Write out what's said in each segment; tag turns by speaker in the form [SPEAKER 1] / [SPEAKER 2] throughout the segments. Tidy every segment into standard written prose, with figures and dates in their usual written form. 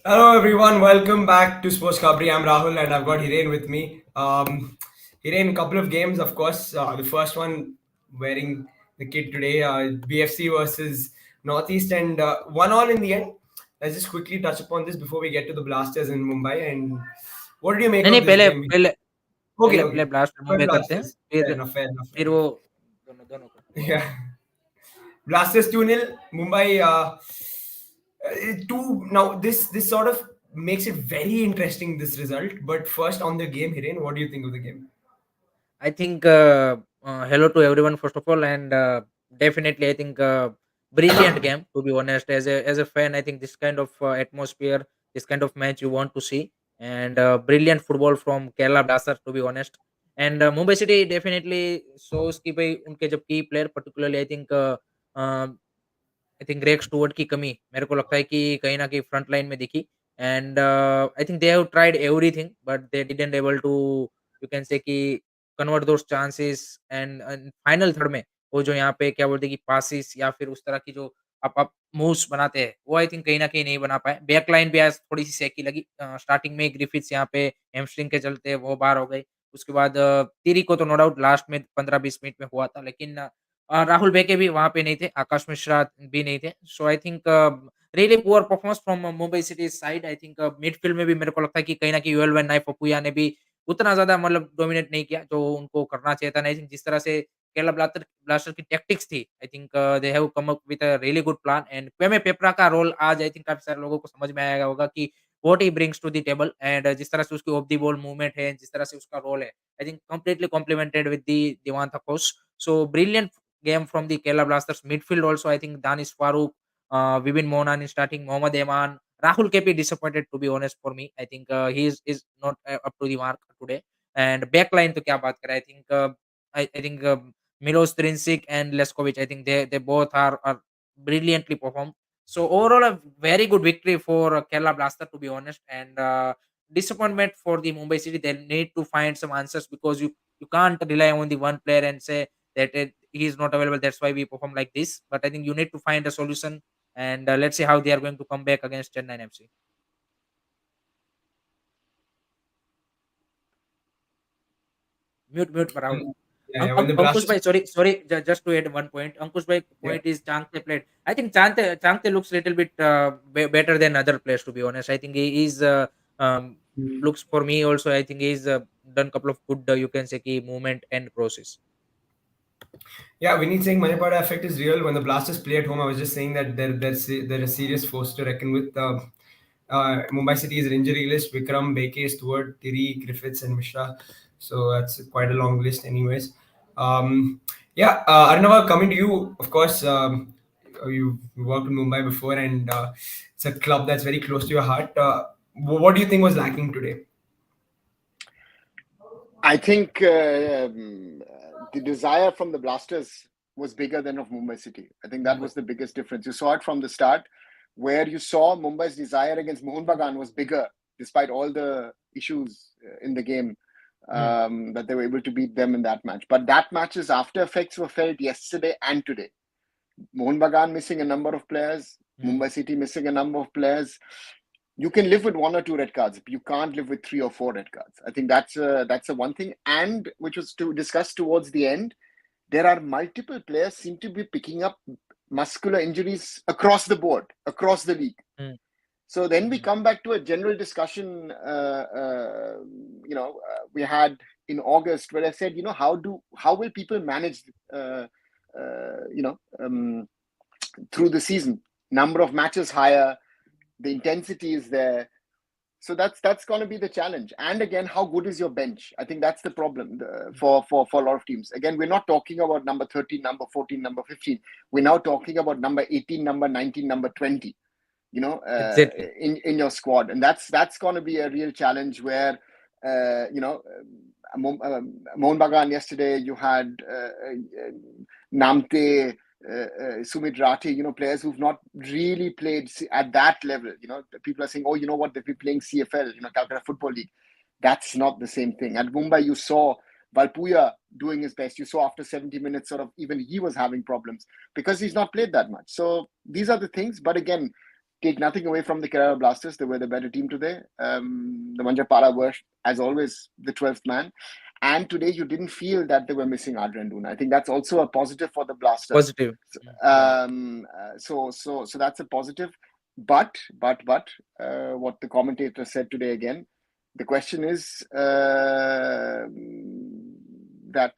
[SPEAKER 1] Hello everyone, welcome back to Sports Kabri. I'm Rahul and I've got Hiren with me. Hiren, couple of games, of course. The first one wearing the kit today, BFC versus Northeast, and 1-1 in the end. Let's just quickly touch upon this before we get to the Blasters in Mumbai. And what did you make
[SPEAKER 2] नहीं,
[SPEAKER 1] of
[SPEAKER 2] नहीं,
[SPEAKER 1] this
[SPEAKER 2] पहले
[SPEAKER 1] game?
[SPEAKER 2] पहले
[SPEAKER 1] Okay,
[SPEAKER 2] पहले
[SPEAKER 1] okay.
[SPEAKER 2] पहले blast
[SPEAKER 1] First
[SPEAKER 2] Mumbai करते हैं,
[SPEAKER 1] Blasters. Fair
[SPEAKER 2] फिर
[SPEAKER 1] enough, fair enough, fair
[SPEAKER 2] फिर
[SPEAKER 1] enough.
[SPEAKER 2] वो दोनों दोनों को।
[SPEAKER 1] Yeah. Blasters 2-0. Mumbai 2. Now, this sort of makes it very interesting, this result. But first, on the game, Hiren, what do you think of the game?
[SPEAKER 2] I think hello to everyone first of all, and definitely I think brilliant game to be honest. As a fan, I think this kind of atmosphere, this kind of match you want to see, and brilliant football from Kerala Blasters to be honest. And Mumbai City definitely shows कि भाई उनके जब key player particularly I think Greg Stuart की कमी मेरे को लगता है कि कहीं न कहीं फ्रंट लाइन में दिखी and I think they have tried everything but they didn't able to you can say कि convert those chances and final third में वो जो यहाँ पे क्या बोलते हैं कि पासेस या फिर उस तरह की जो आप मूव्स बनाते हैं, वो आई थिंक कहीं न कहीं नहीं बना पाए। बैक लाइन भी आज थोड़ी-सी शेकी लगी। स्टार्टिंग में ग्रिफिथ्स यहाँ पे हैमस्ट्रिंग के चलते वो बाहर हो गए। उसके बाद तिरी को तो नो डाउट लास्ट में 15-20 मिनट में हुआ था लेकिन राहुल बेके भी वहाँ पे नहीं थे, आकाश मिश्रा भी नहीं थे। So I think really poor performance from Mumbai city side. I think midfield में भी मेरे को लगता है कि कहीं न कहीं यूएल वन नाइफ पपुया ने भी उतना ज़्यादा मतलब डोमिनेट नहीं किया, जो उनको करना चाहिए था। आई थिंक जिस तरह से केरला ब्लास्टर की टैक्टिक्स थी, I think they have come up with a really good plan and Kwame Peprah का रोल आज आई थिंक काफ़ी सारे लोगों को समझ में आया होगा कि what he brings to the table and जिस तरह से उसकी ऑफ द बॉल मूवमेंट है, जिस तरह से उसका रोल है, I think completely complimented with the Diamantakos. So brilliant game from the Kerala Blasters midfield also. I think Danish Farooq, Vibin Mohan in starting, Mohammad Eman, Rahul KP disappointed to be honest for me. I think he is not up to the mark today. And backline to kya baat kare? I think Milos Trinsic and Leskovic. I think they both are brilliantly performed. So overall, a very good victory for Kerala Blaster to be honest. And disappointment for the Mumbai City. They need to find some answers because you can't rely on the one player and say that he is not available. That's why we perform like this. But I think you need to find a solution, and let's see how they are going to come back against Chennai FC. Mute, Rahul.
[SPEAKER 1] Yeah, yeah. When the
[SPEAKER 2] Ankush
[SPEAKER 1] Blasters.
[SPEAKER 2] bhai, sorry, just to add one point. Ankush bhai
[SPEAKER 1] Yeah.
[SPEAKER 2] point is Changte played. I think Changte looks little bit better than other players to be honest. I think he is um, looks for me also. I think he's done couple of good you can say key movement and process.
[SPEAKER 1] Yeah, Vinny saying Manipada effect is real. When the Blasters play at home, I was just saying that they're a serious force to reckon with. Mumbai City is an injury list: Vikram, Beke, Stewart, Tiri, Griffiths, and Mishra. So that's quite a long list, anyways. Yeah, Arnava, coming to you. Of course, you worked in Mumbai before, and it's a club that's very close to your heart. What do you think was lacking today?
[SPEAKER 3] I think the desire from the Blasters was bigger than of Mumbai City. I think that was the biggest difference. You saw it from the start, where you saw Mumbai's desire against Mohun Bagan was bigger, despite all the issues in the game, that they were able to beat them in that match. But that match's after effects were felt yesterday and today. Mohun Bagan missing a number of players, Mumbai City missing a number of players. You can live with one or two red cards, but you can't live with 3 or 4 red cards. I think that's a one thing. And which was to discuss towards the end, there are multiple players seem to be picking up muscular injuries across the board, across the league. So then we come back to a general discussion, we had in August where I said, how will people manage, through the season? Number of matches higher, the intensity is there. So that's going to be the challenge. And again, how good is your bench? I think that's the problem for a lot of teams. Again, we're not talking about number 13, number 14, number 15. We're now talking about number 18, number 19, number 20.
[SPEAKER 2] Exactly.
[SPEAKER 3] In your squad, and that's going to be a real challenge. Where Mohun Bagan yesterday, you had Namte, Sumit Rathi, players who've not really played at that level. People are saying, oh, you know what, they've been playing CFL, Calcutta Football League. That's not the same thing. At Mumbai, you saw Valpuya doing his best. You saw after 70 minutes, even he was having problems because he's not played that much. So these are the things. But again, take nothing away from the Kerala Blasters. They were the better team today. The Manjapara were, as always, the 12th man. And today you didn't feel that they were missing Adrian Duna. I think that's also a positive for the Blasters.
[SPEAKER 2] Positive.
[SPEAKER 3] So that's a positive. But what the commentator said today again, the question is that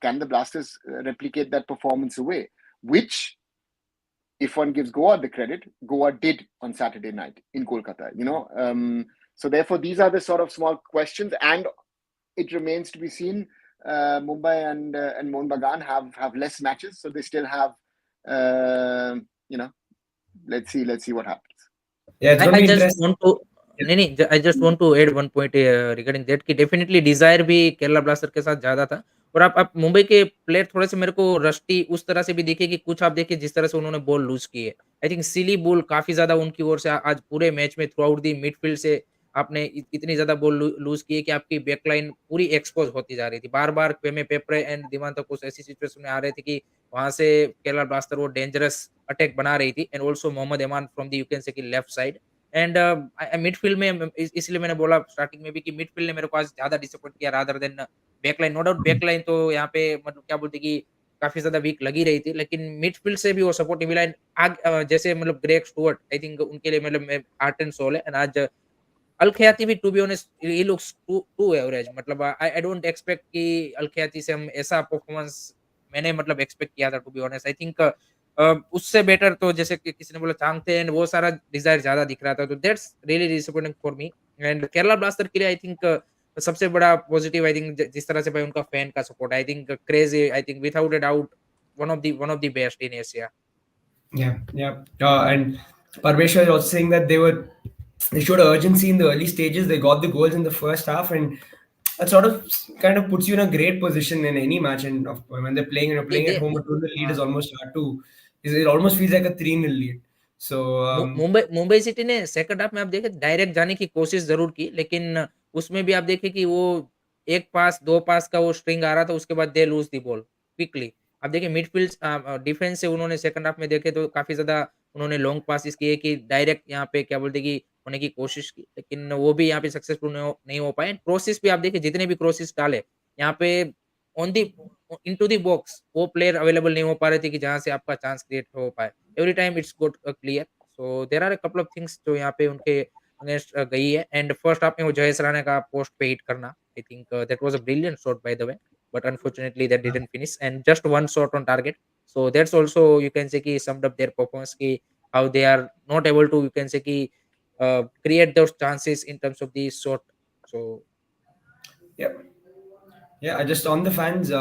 [SPEAKER 3] can the Blasters replicate that performance away, which, if one gives Goa the credit, Goa did on Saturday night in Kolkata. So therefore these are the sort of small questions, and it remains to be seen. Mumbai and Mohun Bagan have less matches, so they still have let's see what happens.
[SPEAKER 1] Yeah, it's gonna
[SPEAKER 2] I
[SPEAKER 1] be
[SPEAKER 2] just
[SPEAKER 1] interesting.
[SPEAKER 2] want to नहीं, I just want to add one point regarding that कि definitely Dzire भी Kerala blaster के साथ ज़्यादा था। और आप मुंबई के प्लेयर थोड़े से मेरे को रस्टी उस तरह से भी दिखे कि कुछ आप देखिए जिस तरह से उन्होंने बॉल लूज़ की है। आई थिंक सिली बॉल काफ़ी ज़्यादा उनकी ओर से आज पूरे मैच में थ्रू आउट द मिडफील्ड से आपने इतनी ज़्यादा बॉल लूज़ की है कि आपकी बैकलाइन पूरी एक्सपोज़ होती जा रही थी। बार-बार क्वेमे पेप्रे एंड दिमांतकुस ऐसी सिचुएशन में आ रहे थे कि वहाँ से केरला ब्लास्टर वो डेंजरस अटैक बना रही थी, and also Mohammed Aimen from the you can say कि लेफ्ट साइड। एंड मिडफील्ड में इसलिए मैंने बोला स्टार्टिंग में भी कि मिडफील्ड ने मेरे को आज ज़्यादा डिसअपॉइंट किया rather than backline. No doubt backline तो यहाँ पे मतलब क्या बोलते हैं कि काफ़ी ज़्यादा वीक लगी रही थी, लेकिन मिडफील्ड से भी वो सपोर्टिव लाइन जैसे मतलब ग्रेग स्टुअर्ट आई थिंक उनके लिए मतलब हार्ट एंड सोल है। एंड आज अल खयाती भी to be honest he looks too average. मतलब आई डोंट एक्सपेक्ट कि अल खयाती से हम ऐसा परफॉर्मेंस मैंने मतलब एक्सपेक्ट किया था to be honest. I think उससे बेटर तो जैसे कि किसी ने बोला चांगते एंड वो सारा डिजायर ज्यादा दिख रहा था, तो that's really disappointing for me. And Kerala blaster के लिए आई थिंक सबसे बड़ा पॉजिटिव आई थिंक जिस तरह से भाई उनका फैन का support I think crazy, I think without a doubt one of the best in Asia.
[SPEAKER 1] Yeah. And Parmeshwar is also saying that they showed urgency in the early stages. They got the goals in the first half, and that sort of kind of puts you in a great position in any match. And when they're playing and you're playing at
[SPEAKER 2] they
[SPEAKER 1] home, a 2-0 lead is
[SPEAKER 2] हाँ,
[SPEAKER 1] almost hard to. It almost feels like a 3-0 lead. So
[SPEAKER 2] Mumbai Mumbai city ने second half में आप देखें direct जाने की कोशिश जरूर की, लेकिन उसमें भी आप देखें कि वो एक पास दो पास का वो स्ट्रिंग आ रहा था, उसके बाद they lose the ball quickly. आप देखिए मिडफील्ड डिफेंस से उन्होंने सेकंड हाफ में देखे तो काफी ज्यादा उन्होंने लॉन्ग पासिस किए कि डायरेक्ट यहाँ पे क्या बोलते कि होने की कोशिश की, लेकिन वो भी यहाँ पे सक्सेसफुल नहीं हो पाए। क्रॉसेस भी आप देखिए जितने भी क्रॉसेस डाले यहाँ पे on the into the box वो प्लेयर अवेलेबल नहीं हो पा रहे थे कि जहाँ से आपका चांस क्रिएट हो पाए। Every time it's good clear. So there are a couple of things जो यहाँ पे उनके अगेंस्ट गई है। एंड फर्स्ट हाफ में वो जयेश राणा का पोस्ट पे हिट करना, I think that was a brilliant shot by the way, but unfortunately that didn't finish and just one shot on target. So that's also you can say कि summed up their performance की how they are not able to you can say कि create those chances in terms of the shot. So
[SPEAKER 1] yeah. Yeah, I just on the fans,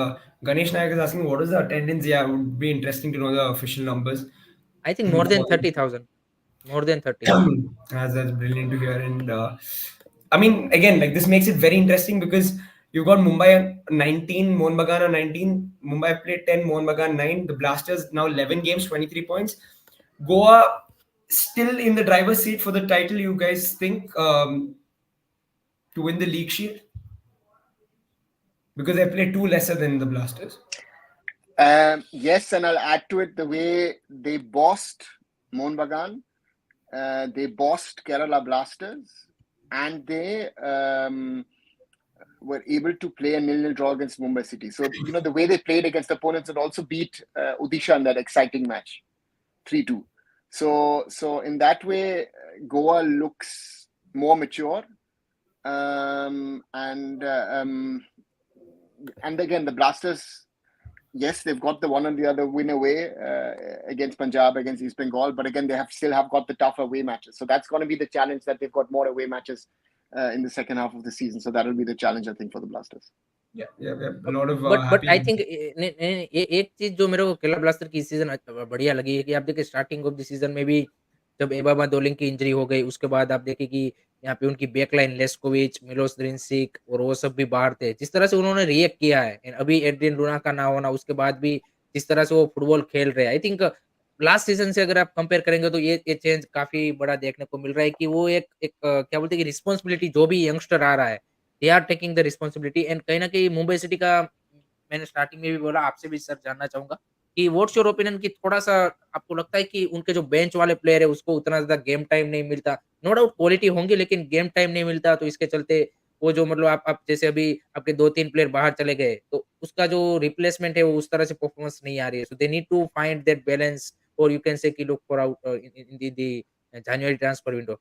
[SPEAKER 1] Ganesh Nayak is asking what is the attendance. Yeah, it would be interesting to know the official numbers.
[SPEAKER 2] I think more than
[SPEAKER 1] For
[SPEAKER 2] 30,000, more than 30.
[SPEAKER 1] that's brilliant to hear. And I mean, again, like this makes it very interesting because you've got Mumbai 19, Mohun Bagan 19. Mumbai played 10, Mohun Bagan 9. The Blasters now 11 games, 23 points. Goa still in the driver's seat for the title. You guys think to win the league shield because they played two lesser than the Blasters.
[SPEAKER 3] Yes, and I'll add to it the way they bossed Mohun Bagan, they bossed Kerala Blasters, and they were able to play a 0-0 draw against Mumbai City. So, the way they played against opponents and also beat Odisha in that exciting match, 3-2. So in that way, Goa looks more mature. And again, the Blasters, yes, they've got the one or the other win away against Punjab, against East Bengal, but again, they still have got the tough away matches. So that's going to be the challenge, that they've got more away matches in the second half of the season. So that'll be the challenge, I think, for the Blasters.
[SPEAKER 1] Yeah. A lot of
[SPEAKER 2] but
[SPEAKER 1] happy.
[SPEAKER 2] I think एक चीज जो मेरे को Kerala blaster की season बढ़िया लगी है कि आप देखिए स्टार्टिंग ऑफ द सीजन में भी जब एबाबा दोलिंग की इंजरी हो गई उसके बाद आप देखिए कि यहाँ पे उनकी बैकलाइन लेस्कोविच, मिलोस द्रिंसिक और वो सब भी बाहर थे। जिस तरह से उन्होंने रिएक्ट किया है and अभी एड्रियन लूना का ना होना उसके बाद भी जिस तरह से वो फुटबॉल खेल रहे हैं, आई थिंक लास्ट सीजन से अगर आप कंपेयर करेंगे तो ये चेंज काफी बड़ा देखने को मिल रहा है कि वो एक क्या बोलते हैं कि रिस्पॉन्सिबिलिटी जो भी यंगस्टर आ रहा है they are taking the responsibility. And कहीं ना कहीं मुंबई सिटी का मैंने स्टार्टिंग में भी बोला, आपसे भी सर जानना चाहूंगा कि व्हाट्स योर ओपिनियन कि थोड़ा-सा आपको लगता है कि उनके जो बेंच वाले प्लेयर है उसको उतना ज़्यादा गेम टाइम नहीं मिलता? नो डाउट क्वालिटी होंगी लेकिन गेम टाइम नहीं मिलता तो इसके चलते वो जो मतलब आप जैसे अभी आपके 2-3 प्लेयर बाहर चले गए, तो उसका जो रिप्लेसमेंट है वो उस तरह से परफॉर्मेंस नहीं आ रही है। So they need to find that balance और यू कैन से कि look for out in the January transfer window.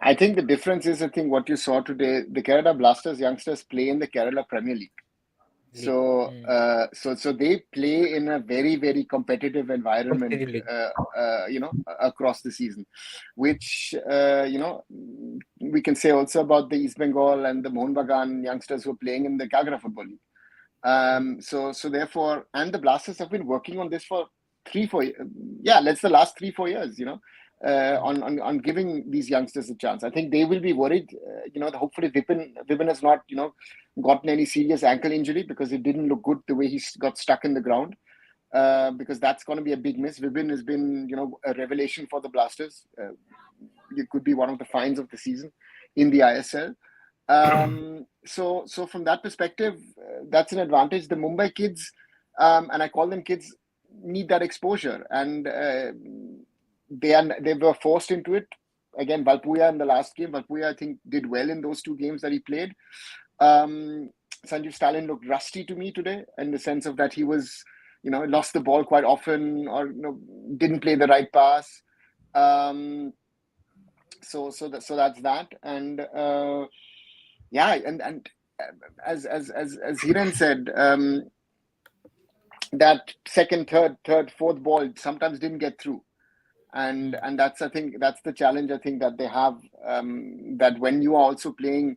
[SPEAKER 3] I think the difference is, I think what you saw today, the Kerala Blasters youngsters play in the Kerala Premier League.
[SPEAKER 2] League.
[SPEAKER 3] So, so they play in a very, very competitive environment,
[SPEAKER 2] Competitive league.
[SPEAKER 3] across the season, which, we can say also about the East Bengal and the Mohun Bagan youngsters who are playing in the Kagra Football League. So therefore, and the Blasters have been working on this for 3-4, let's the last 3-4 years, on giving these youngsters a chance. I think they will be worried. Hopefully Vipin has not, gotten any serious ankle injury, because it didn't look good the way he got stuck in the ground. Because that's going to be a big miss. Vipin has been, a revelation for the Blasters. It could be one of the finds of the season in the ISL. So from that perspective, that's an advantage. The Mumbai kids, and I call them kids, need that exposure, and they were forced into it. Again, Valpuya in the last game, Valpuya I think did well in those 2 games that he played. Sanjeev Stalin looked rusty to me today, in the sense of that he was, lost the ball quite often, or didn't play the right pass. So that's that, and and as Hiren said, that second, third, fourth ball sometimes didn't get through, and that's, I think that's the challenge I think that they have, that when you are also playing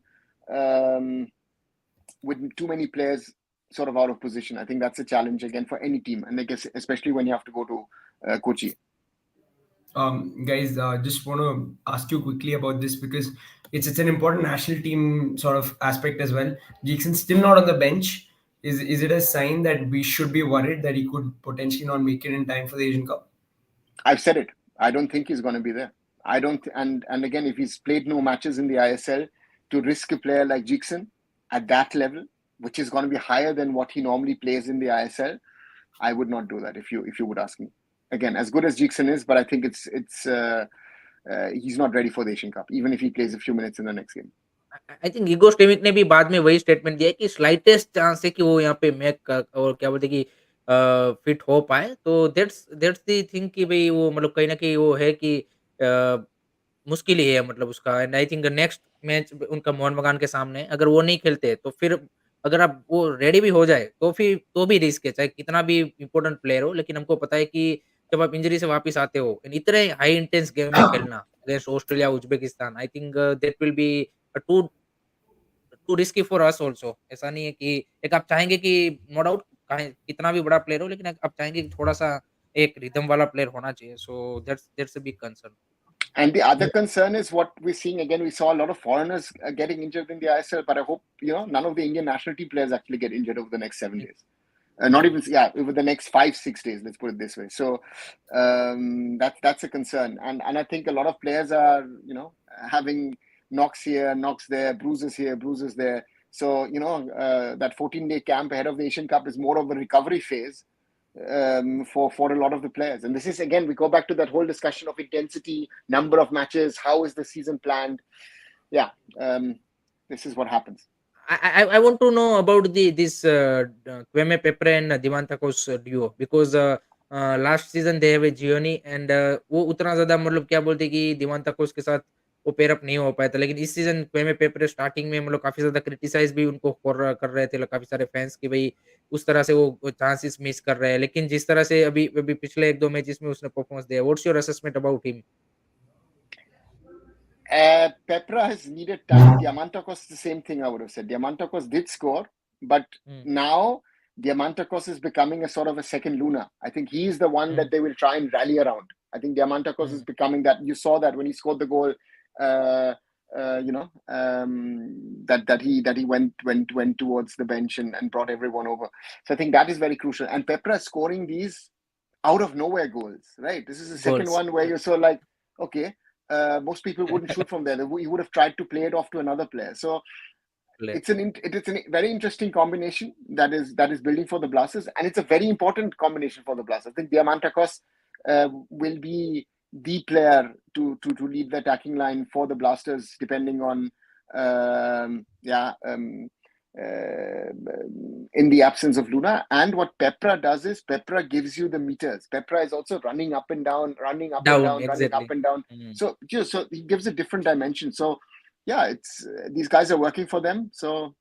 [SPEAKER 3] with too many players sort of out of position, I think that's a challenge again for any team, and I guess especially when you have to go to Kochi.
[SPEAKER 1] Guys, just want to ask you quickly about this, because it's an important national team sort of aspect as well. Jackson's still not on the bench. Is it a sign that we should be worried that he could potentially not make it in time for the Asian Cup?
[SPEAKER 3] I've said it. I don't think he's going to be there. I don't. And again, if he's played no matches in the ISL, to risk a player like Jackson at that level, which is going to be higher than what he normally plays in the ISL, I would not do that if you would ask me. Again, as good as Jackson is, but I think it's he's not ready for the Asian Cup, even if he plays a few minutes in the next game.
[SPEAKER 2] I think इगो स्टेमिक ने भी बाद में वही statement दिया है कि slightest chance है कि वो यहाँ पे और क्या बोलते हैं कि फिट हो पाए, तो दैट्स द थिंग कि भाई वो मतलब कहीं ना कहीं वो है कि मुश्किल ही है मतलब उसका। And I think next match उनका मोहन बगान के सामने अगर वो नहीं खेलते तो फिर अगर आप वो रेडी भी हो जाए तो फिर तो भी रिस्क है, चाहे कितना भी इंपॉर्टेंट प्लेयर हो। लेकिन हमको पता है कि जब आप इंजरी से वापस आते हो इन इतने हाई इंटेंस गेम में खेलना against Australia, Uzbekistan, I think that will be too too risky for us also. ऐसा नहीं है कि एक आप चाहेंगे कि नो डाउट चाहे कितना भी बड़ा प्लेयर हो, लेकिन आप चाहेंगे कि थोड़ा-सा एक रिदम वाला प्लेयर होना चाहिए। So that's a big concern.
[SPEAKER 3] And the other concern is what we're seeing again. We saw a lot of foreigners getting injured in the ISL, but I hope none of the Indian national team players actually get injured over the next 7 days. Not even over the next 5-6 days. Let's put it this way. So that's a concern, and I think a lot of players are having knocks here, knocks there, bruises here, bruises there. So that 14-day camp ahead of the Asian Cup is more of a recovery phase for a lot of the players. And this is, again, we go back to that whole discussion of intensity, number of matches, how is the season planned. This is what happens.
[SPEAKER 2] I want to know about this Kwame Pepper and Divantakos duo, because last season they have a Gioni and वो उतना ज़्यादा मतलब क्या बोलते हैं कि दिवांताकोस के साथ वो पेयर अप नहीं हो पाया था। लेकिन इस सीजन क्वेमे पेपर स्टार्टिंग में मतलब काफ़ी ज़्यादा क्रिटिसाइज़ भी उनको कर रहे थे काफ़ी सारे फैन्स कि भई उस तरह से वो चांसेस मिस कर रहे हैं। लेकिन जिस तरह से अभी अभी पिछले 1-2 मैचेस में उसने परफॉर्मेंस दिया, what's your assessment about him?
[SPEAKER 3] Petra has needed time. Diamantakos is the same thing I would have said. Diamantakos did score, but now Diamantakos is becoming a sort of a second Luna. I think he's the one that they will try and rally around. I think Diamantakos is becoming that. You saw that when he scored the goal, that he went towards the bench and brought everyone over. So I think that is very crucial. And Petra scoring these out of nowhere goals, right? This is the second one where you're so like, okay. Most people wouldn't shoot from there. He would have tried to play it off to another player. So
[SPEAKER 2] player.
[SPEAKER 3] it is a very interesting combination that is building for the Blasters, and it's a very important combination for the Blasters. I think Diamantakos will be the player to lead the attacking line for the Blasters, depending on in the absence of Luna. And what Pepra does is Pepra gives you the meters. Pepra is also running up and down, running up and
[SPEAKER 2] Down,
[SPEAKER 3] down, running up
[SPEAKER 2] exactly.
[SPEAKER 3] and down. So he gives a different dimension. So yeah, it's these guys are working for them. So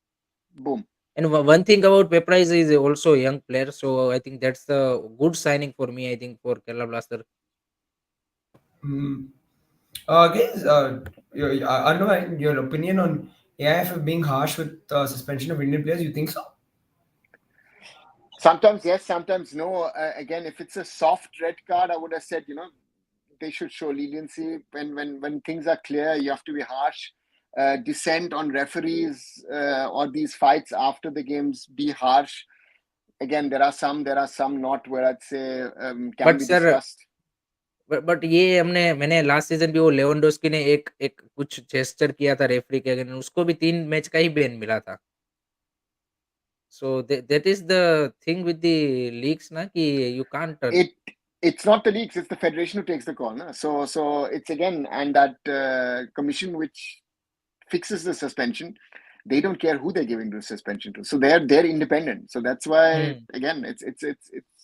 [SPEAKER 3] boom.
[SPEAKER 2] And one thing about Pepra is he's also a young player, so I think that's the good signing for me. I think for Kerala Blaster.
[SPEAKER 1] Mm. Guys, Arnav, your opinion on AIF being harsh with suspension of Indian players? You think so?
[SPEAKER 3] Sometimes yes, sometimes no. Again, if it's a soft red card, I would have said, they should show leniency. When things are clear, you have to be harsh. Dissent on referees or these fights after the games, be harsh. Again, there are some not, where I'd say can
[SPEAKER 2] but
[SPEAKER 3] be
[SPEAKER 2] sir
[SPEAKER 3] discussed.
[SPEAKER 2] But ये मैंने last season भी वो Lewandowski ने एक एक कुछ gesture किया था रेफरी के अगेंस्ट, उसको भी 3 मैच का ही बैन मिला था। So that is the thing with the leagues ना कि you can't
[SPEAKER 3] It's not the leagues, it's the federation who takes the call. No? So it's again, and that commission which fixes the suspension, they don't care who they're giving the suspension to. So they're independent. So that's why again, it's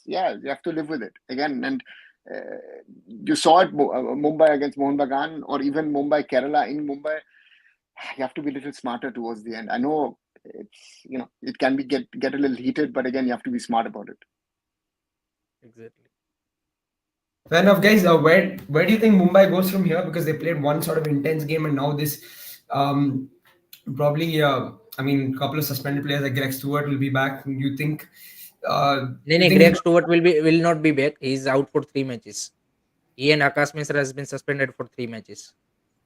[SPEAKER 3] yeah, you have to live with it again. And you saw it Mumbai against Mohun Bagan, or even Mumbai Kerala in Mumbai. You have to be a little smarter towards the end. I know it's it can be get a little heated, but again, you have to be smart about it.
[SPEAKER 2] Exactly.
[SPEAKER 1] Fair enough, guys. Where do you think Mumbai goes from here? Because they played one sort of intense game, and now this probably. I mean, a couple of suspended players like Greg Stewart will be back. You think?
[SPEAKER 2] नहीं, Greg Stewart will not be back. He is out for 3 matches. He and Akash Mishra has been suspended for 3 matches.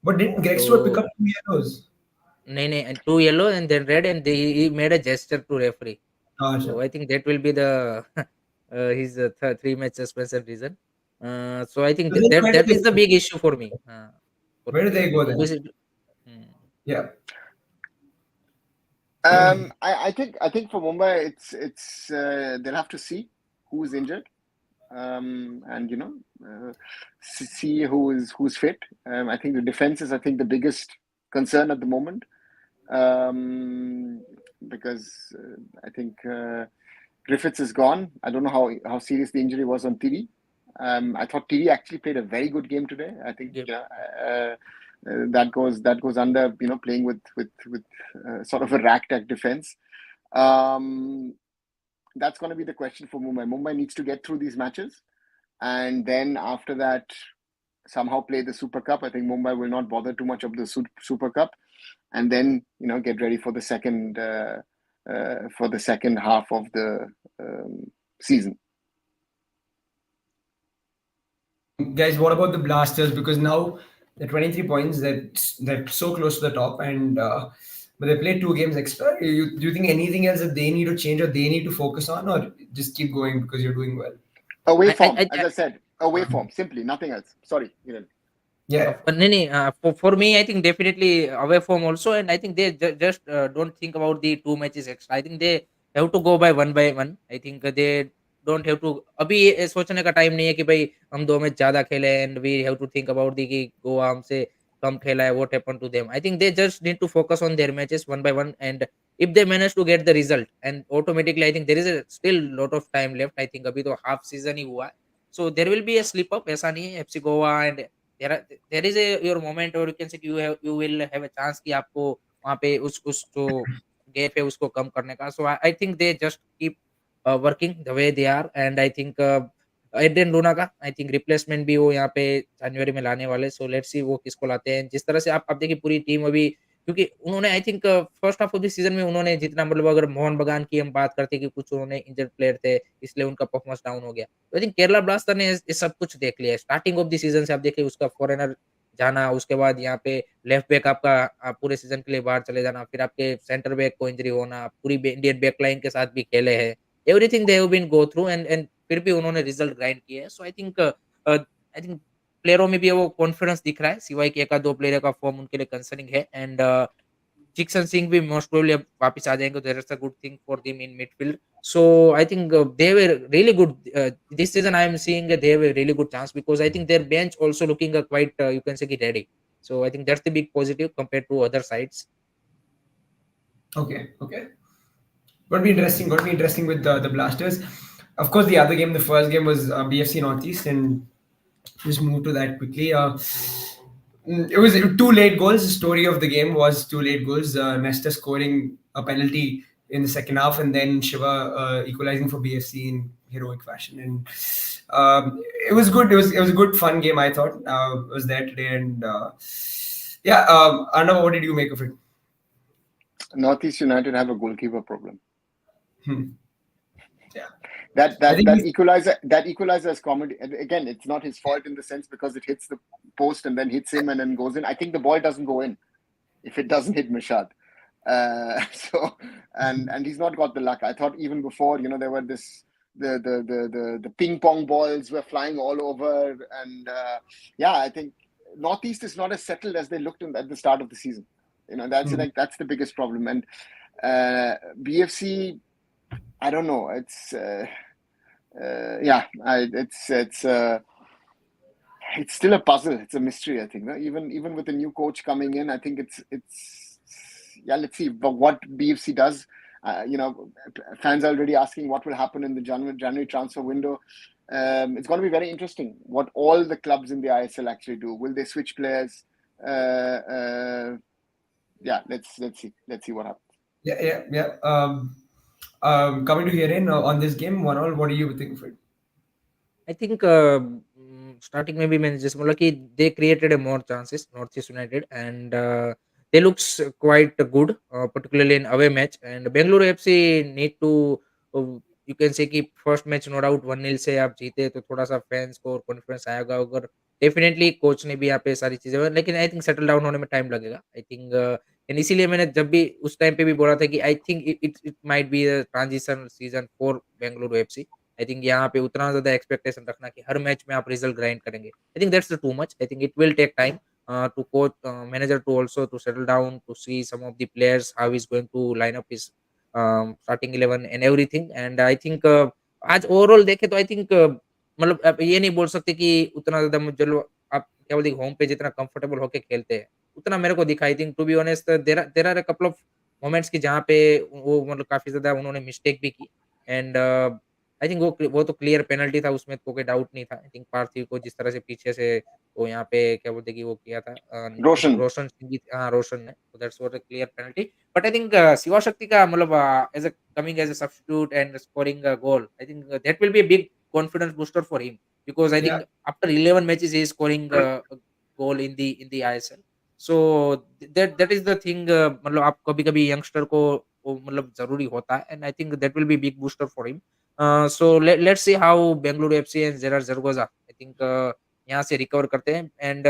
[SPEAKER 1] But didn't Greg Stewart pick up 2 yellows?
[SPEAKER 2] नहीं, and 2 yellow and then red, and he made a gesture to referee. So I think that will be the his 3-match suspension reason. So I think
[SPEAKER 1] So then
[SPEAKER 2] that is the big issue for me.
[SPEAKER 1] where do they go then? Yeah.
[SPEAKER 3] I think for Mumbai, it's they'll have to see who's injured, and see who's fit. I think the defense is the biggest concern at the moment, because I think Griffiths is gone. I don't know how serious the injury was on Tiri. I thought Tiri actually played a very good game today. I think that goes under playing with sort of a ragtag defense. That's going to be the question for Mumbai. Mumbai needs to get through these matches, and then after that somehow play the Super Cup. I think Mumbai will not bother too much of the Super Cup, and then get ready for the second half of the season.
[SPEAKER 1] Guys, what about the Blasters? Because now they're 23 points. They're so close to the top, and but they played 2 games extra. Do you think anything else that they need to change or they need to focus on, or just keep going because you're doing well?
[SPEAKER 3] Away form, as I said, away form, simply nothing else. Sorry,
[SPEAKER 1] Yeah.
[SPEAKER 2] For me, I think definitely away from also, and I think they just don't think about the 2 matches extra. I think they have to go by one. I think they don't have to अभी ये सोचने का time नहीं है कि भाई हम 2 match ज्यादा खेले and we have to think about the कि गोवा हमसे कम खेला है, what happened to them. I think they just need to focus on their matches one by one, and if they manage to get the result, and automatically I think there is a still lot of time left. I think अभी तो half season ही हुआ है, so there will be a slip up. ऐसा नहीं है FC Goa, and there is a your moment, or you can say you will have a chance कि आपको वहाँ पे उस जो gap है उसको कम करने का. So I think they just keep working the way they are, and I think Adrian Luna का आई थिंक रिप्लेसमेंट भी वो यहाँ पे जनवरी में लाने वाले. सो लेट्स सी वो किसको लाते हैं. जिस तरह से आप देखिए पूरी टीम अभी, क्योंकि उन्होंने I think first half of the season में उन्होंने जितना मतलब अगर मोहन बगान की हम बात करते कि कुछ उन्होंने इंजर्ड प्लेयर थे इसलिए उनका परफॉर्मेंस डाउन हो गया. तो आई थिंक केरला ब्लास्टर ने ये सब कुछ देख लिया है स्टार्टिंग ऑफ द सीजन से. आप देखिए उसका फॉरेनर जाना, उसके बाद यहाँ पे लेफ्ट बैक आपका पूरे सीजन के लिए बाहर चले जाना, फिर आपके सेंटर बैक को इंजरी होना, पूरी इंडियन बैक लाइन के साथ भी खेले हैं. Everything they have been go through, and फिर भी उन्होंने रिजल्ट ग्राइंड किए हैं. सो आई थिंक प्लेयरों में भी वो कॉन्फिडेंस दिख रहा है, सिवाय कि 1-2 प्लेयर का फॉर्म उनके लिए कंसर्निंग है. एंड चिक्सन सिंह भी मोस्ट प्रोबेबली अब वापस आ जाएंगे, there is a good thing for them in midfield. So I think they were really good this season. I am seeing they have a really good chance because I think their bench also looking quite you can say ready. So I think that's the big positive compared to other sides.
[SPEAKER 1] Okay, okay. Going to be interesting. Going to be interesting with the Blasters. Of course, the other game, the first game was BFC Northeast, and just move to that quickly. It was two late goals. The story of the game was two late goals. Nesta scoring a penalty in the second half, and then Shiva equalizing for BFC in heroic fashion. And it was good. It was a good fun game. I thought was there today, and yeah. Arnav, what did you make of it?
[SPEAKER 3] Northeast United have a goalkeeper problem.
[SPEAKER 1] Yeah.
[SPEAKER 3] That equalizer is comedy. And again, it's not his fault in the sense because it hits the post and then hits him and then goes in. I think the ball doesn't go in if it doesn't hit Mishad. So and he's not got the luck. I thought even before, there were the ping pong balls were flying all over, and I think Northeast is not as settled as they looked at the start of the season. That's the biggest problem. And BFC, I don't know. It's it's still a puzzle. It's a mystery, I think. No? Even with the new coach coming in, I think it's let's see. But what BFC does, fans are already asking what will happen in the January transfer window. It's going to be very interesting what all the clubs in the ISL actually do. Will they switch players? Let's see what happens.
[SPEAKER 1] Yeah. Coming to here on this game, 1-1, what do you think of it?
[SPEAKER 2] I think starting maybe means just more like they created a more chances Northeast United, and they looks quite good, particularly in away match. And Bengaluru FC need to you can say कि first match no doubt 1-0 से आप जीते तो थोड़ा सा fans को confidence आएगा. अगर definitely coach ने भी यहाँ पे सारी चीजें, लेकिन I think settle down होने में time लगेगा. I think and इसीलिए मैंने जब भी उस टाइम पे भी बोला था कि I think it might be a transition season for Bengaluru FC. I think यहाँ पे उतना ज़्यादा एक्सपेक्टेशन रखना कि हर मैच में आप रिजल्ट ग्राइंड करेंगे. I think that's too much. I think it will take time to coach manager to also to settle down to see some of the players how is going to line up his starting 11 and everything. And I think आज overall देखें तो I think मतलब आप ये नहीं बोल सकते कि उतना ज़्यादा चलो आप क्या बोलते होम पे जितना कंफर्टेबल होके खेलते हैं उतना मेरे को दिखा. I think to be honest there are a couple of moments की जहाँ पे वो मतलब काफ़ी ज़्यादा उन्होंने मिस्टेक भी की. एंड आई थिंक वो तो क्लियर पेनल्टी था, उसमें तो कोई डाउट नहीं था. आई थिंक पार्थिव को जिस तरह से पीछे से वो यहाँ पे क्या बोलते हैं कि वो किया था आई थिंक
[SPEAKER 3] रोशन
[SPEAKER 2] रोशन सिंह रोशन ने, तो that's what a clear penalty. But I think Shiva Shakti का मतलब as a coming as a substitute and scoring a goal, I think that will be a big confidence booster for him because I
[SPEAKER 1] Yeah.
[SPEAKER 2] Think after 11 matches he is scoring goal in the ISL. So that is the thing. मतलब आप कभी-कभी youngster को वो मतलब ज़रूरी होता है, and I think that will B big booster for him. So let's see how Bengaluru FC and Gerard Zaragoza I think यहाँ से रिकवर करते हैं. And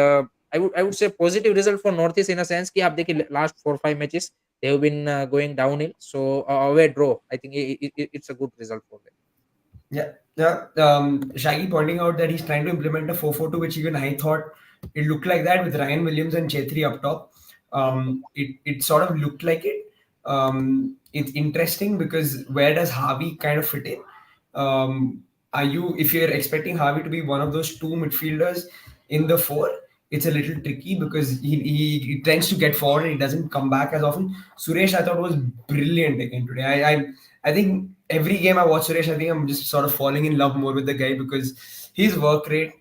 [SPEAKER 2] I would say positive result for Northeast in a sense कि आप देखिए last 4-5 matches they have been going downhill, so away draw I think it's a good result for them.
[SPEAKER 1] Yeah. Shaggy pointing out that he's trying to implement a 4-4-2, which even I thought it looked like that with Ryan Williams and Chetri up top. It sort of looked like it. It's interesting because where does Harvey kind of fit in? If you're expecting Harvey to be one of those two midfielders in the four, it's a little tricky because he tends to get forward and he doesn't come back as often. Suresh, I thought, was brilliant again today. I think every game I watch Suresh, I think I'm just sort of falling in love more with the guy because his work rate,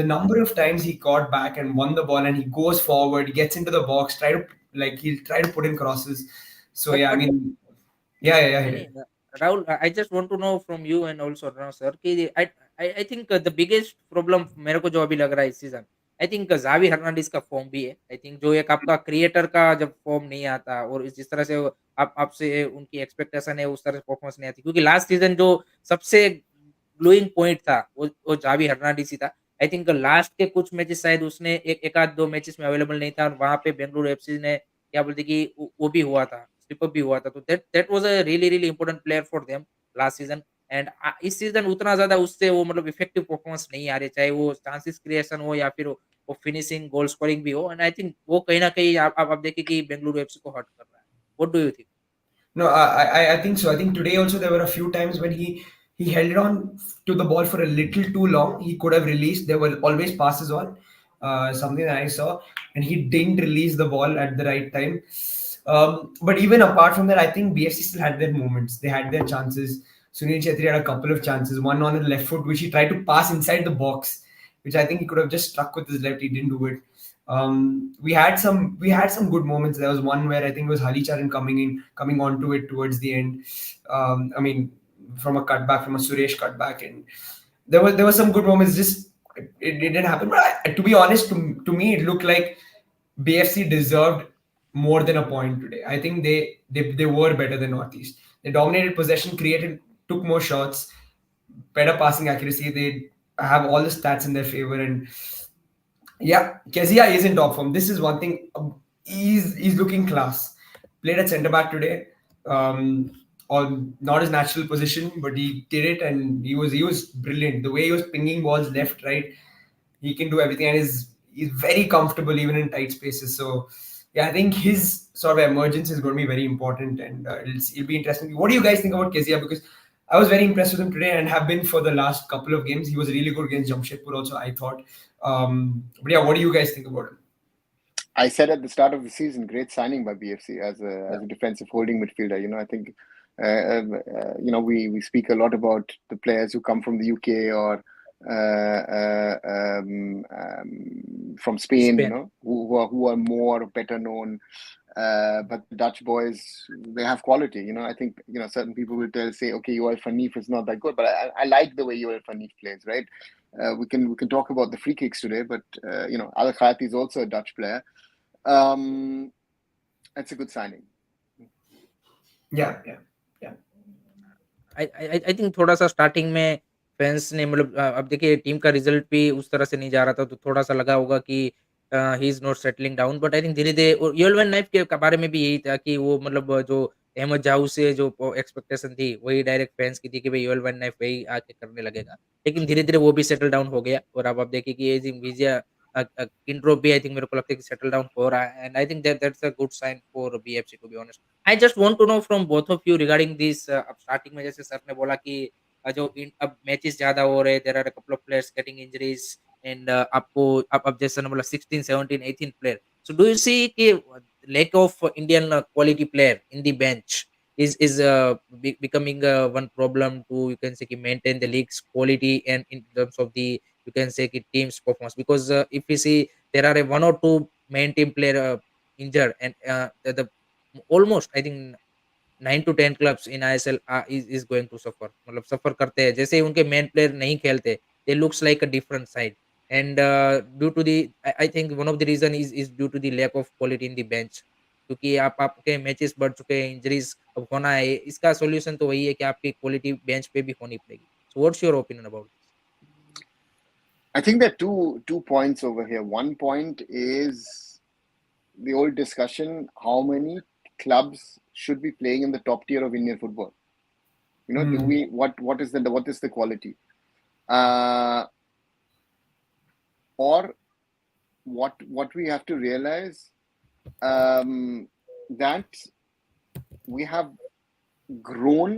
[SPEAKER 1] the number of times he caught back and won the ball and he goes forward, he gets into the box, he'll try to put in crosses. So
[SPEAKER 2] But
[SPEAKER 1] yeah, I
[SPEAKER 2] but
[SPEAKER 1] mean, yeah,
[SPEAKER 2] नहीं,
[SPEAKER 1] hit
[SPEAKER 2] नहीं,
[SPEAKER 1] it.
[SPEAKER 2] Rahul, I just want to know from you and also Rana sir कि I think the biggest problem मेरे को जो अभी लग रहा है इस season, I think Xavi Hernandez का फॉर्म भी है. आई थिंक जो एक आपका क्रिएटर का जब फॉर्म नहीं आता और जिस तरह से आप आपसे उनकी एक्सपेक्टेशन है उस तरह से परफॉर्मेंस नहीं आती, क्योंकि लास्ट सीजन जो सबसे ग्लोइंग पॉइंट था वो जावी हर्नांडिस ही था. आई थिंक लास्ट के कुछ मैचेस शायद उसने एक आध दो मैचेस में अवेलेबल नहीं था और वहां पे बेंगलुरु एफसी ने क्या बोलते कि वो भी हुआ था, स्लिप अप भी हुआ था. तो that was a really really important player for them last season. And इस सीजन उतना ज्यादा उससे वो मतलब इफेक्टिव परफॉर्मेंस नहीं आ रही, चाहे वो चांसेस क्रिएशन हो या फिर वो फिनिशिंग गोल स्कोरिंग भी हो. एंड आई थिंक वो कहीं ना कहीं आप देखिए कि बेंगलुरु एफसी को हर्ट कर रहा है. What do you think?
[SPEAKER 1] No, I think so. I think today also there were a few times when he held on to the ball for a little too long. He could have released. There were always passes on, something that I saw, and he didn't release the ball at the right time. But even apart from that, I think BFC still had their moments. They had their chances. Sunil Chetri had a couple of chances. One on the left foot, which he tried to pass inside the box, which I think he could have just struck with his left. He didn't do it. We had some good moments. There was one where I think it was Halicharan coming onto it towards the end. I mean, from a cutback, from a Suresh cutback, and there were some good moments. Just it didn't happen. But to be honest, to me, it looked like BFC deserved more than a point today. I think they were better than Northeast. They dominated possession, took more shots, better passing accuracy. They have all the stats in their favor, and yeah, Kezia is in top form. This is one thing. He's looking class. Played at centre back today, on not his natural position, but he did it, and he was brilliant. The way he was pinging balls left, right, he can do everything, and he's very comfortable even in tight spaces. So yeah, I think his sort of emergence is going to be very important, and it'll be interesting. What do you guys think about Kezia? Because I was very impressed with him today and have been for the last couple of games. He was really good against Jamshedpur also, I thought. But yeah, what do you guys think about him?
[SPEAKER 3] I said at the start of the season, great signing by BFC as a defensive holding midfielder. I think we speak a lot about the players who come from the UK or from Spain.
[SPEAKER 2] Spain.
[SPEAKER 3] Who are more better known. But the Dutch boys, they have quality. I think certain people will say, okay, Joel van Neef is not that good, but I like the way Joel van Neef plays. Right? We can talk about the free kicks today, but Al Khayati is also a Dutch player. It's a good signing.
[SPEAKER 1] Yeah.
[SPEAKER 2] I think थोड़ा सा starting में fans ने मतलब अब देखिए team का result भी उस तरह से नहीं जा रहा था तो थोड़ा सा लगा होगा कि he is not settling down but I think धीरे धीरे और यूएलवन नाइफ के बारे में भी यही था कि वो मतलब जो अहमद जाऊ से जो एक्सपेक्टेशन थी वही डायरेक्ट फैंस की थी कि भाई यूएलवन नाइफ वही आके करने लगेगा लेकिन धीरे धीरे वो भी सेटल डाउन हो गया और अब आप देखिए कि ये विजय इंट्रो भी आई थिंक मेरे को लगता है कि सेटल डाउन हो रहा है and I think that's a good sign for BFC to be honest I just want to know from both of you regarding this अब स्टार्टिंग में जैसे सर ने बोला कि अब मैचेस ज्यादा हो रहे there are a couple of players getting injuries and आपको अब जैसे मतलब 16 17 18 player so do you see कि lack of Indian quality player in the bench is becoming one problem to you can say ki maintain the league's quality and in terms of the you can say ki team's performance because if we see there are a one or two main team player injured and the almost I think 9 to 10 clubs in ISL is going to suffer मतलब सफर करते हैं जैसे ही उनके main player नहीं खेलते they looks like a different side and due to the I think one of the reason is due to the lack of quality in the bench क्योंकि आपके matches बढ़ चुके हैं इंजरीज अब होना है इसका सॉल्यूशन तो वही है कि आपकी क्वालिटी बेंच पे भी होनी पड़ेगी so what's your opinion about this?
[SPEAKER 3] I think there are two points over here. One point is the old discussion: how many clubs should be playing in the top tier of Indian football? Do we what is the quality? Or what we have to realize that we have grown,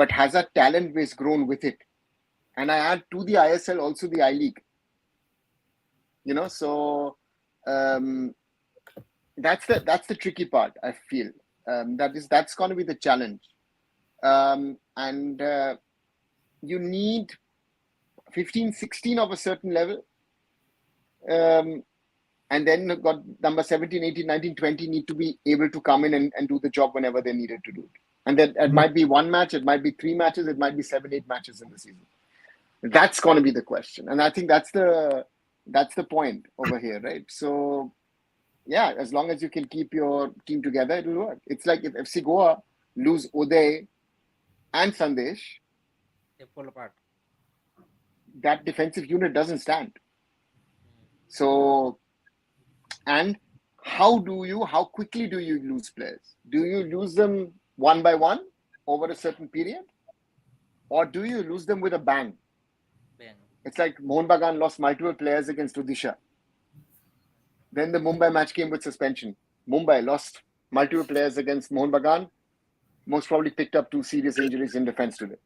[SPEAKER 3] but has our talent base grown with it? And I add to the ISL also the I League. So that's the tricky part. I feel that's going to be the challenge, and you need 15, 16 of a certain level, and then got number 17, 18, 19, 20 need to be able to come in and do the job whenever they needed to do it. And then it might be one match, it might be 3 matches, it might be 7, 8 matches in the season. That's going to be the question, and I think that's the point over here, right? So yeah, as long as you can keep your team together, it will work. It's like if FC Goa lose Uday and Sandesh,
[SPEAKER 2] They fall apart.
[SPEAKER 3] that defensive unit doesn't stand. So, and how quickly do you lose players? Do you lose them one by one over a certain period? Or do you lose them with a bang? It's like Mohan Bagan lost multiple players against Odisha. Then the Mumbai match came with suspension. Mumbai lost multiple players against Mohun Bagan, most probably picked up 2 serious injuries in defense today.